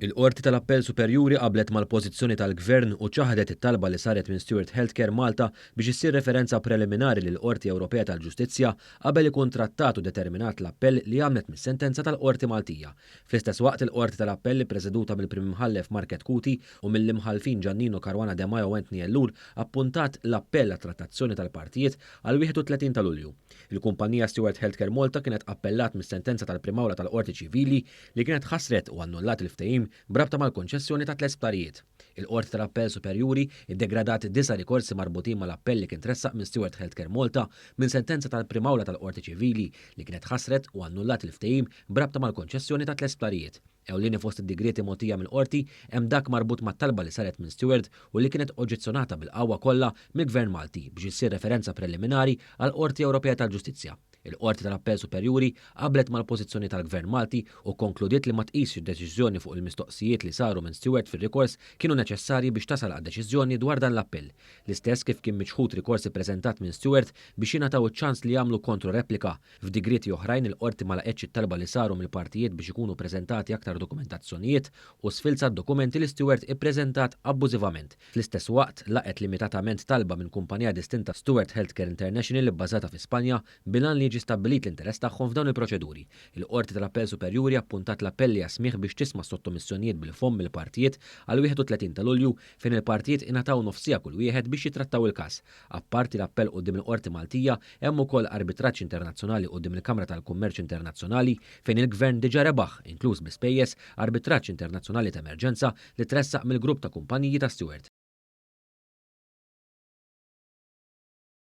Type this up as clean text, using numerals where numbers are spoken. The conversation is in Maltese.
Il-Qorti tal-Appell Superjuri qablet mal-pożizzjoni tal-Gvern u ċaħdet it-talba li saret minn Stewart Healthcare Malta biex issir referenza preliminari lil Qorti Ewropea tal-Ġustizzja qabel ikun trattat u determinat l-appell li għamlet mis-sentenza tal-Qorti Maltija. Fl-istess waqt il-Qorti tal-Appell preżeduta mill-Prim Imħallef Market Kuti u mill-imħalfin Giannino Caruana De Maio u Anthony Ellul appuntat l-appell għat-trattazzjoni tal-partijiet għal 31 ta' Lulju. Il-kumpanija Stewart Healthcare Malta kienet appellat mis-sentenza tal-Primawra tal-Qorti Ċivili li kienet ħasret u annullat il-ftehim brabta mal-konċessjoni ta' 3 sptarijiet. Il-Qorti tal-Appell Superjuri iddegradat 9 rikorsi marbutin mal-appell li kien tressaq minn Stewart Healthcare Malta minn sentenza tal-Primawra tal-Qorti Ċivili li kienet ħasret u annullat il-ftehim brabta mal-konċessjoni ta' 3 sptarijiet. Ewlieni fost id-digreti mogħtija mill-qorti hemm dak marbut mat-talba li saret minn Stewart u li kienet oġġezzjonata bil-qawwa kollha mill-Gvern Malti biex issir referenza preliminari għall Qorti Ewropea tal-Ġustizzja. Il-Qorti tal-Appell Superjuri qablet mal-pożizzjoni tal-Gvern Malti u konkludiet li ma tqisx id-deċiżjoni fuq il-mistoqsijiet li saru minn Stewart fir-rikors kienu neċessarji biex tasal għad-deċiżjoni dwar dan l-appell. L-istess kif kien miċħud rikorsi preżentat minn Stewart biex jingħataw iċ-ċans li jagħmlu kontroreplika. F'digreti oħrajn il-qorti ma laqetx it-talba li saru mill-partijiet biex ikunu preżentati aktar dokumentazzjonijiet u sfilza d-dokumenti li Stewart ippreżentat abbużivament. Fl-istess waqt laqet limitatament talba minn kumpanija distinta Stewart Healthcare International bbażata fi Spanja bilan li stabbilit l-interess tagħhom f'dawn il-proċeduri. Il-Qorti tal-Appell Superjuri appuntat l-appelli għasmih biex tisma' sottomissjonijiet bil-fom mill-partijiet għal 31 ta' Lulju fejn il-partijiet ingħataw nofsija kull wieħed biex jitrattaw il-każ. Apparti l-appell quddiem il-Qorti Maltija hemm ukoll arbitraġġ internazzjonali quddiem il-Kamra tal-Kummerċ Internazzjonali fejn il-Gvern diġà rebaħ, inkluż bi spejjeż arbitraġġ internazzjonali ta' emerġenza li tressaq mill-grupp ta' kumpaniji ta' Stewart.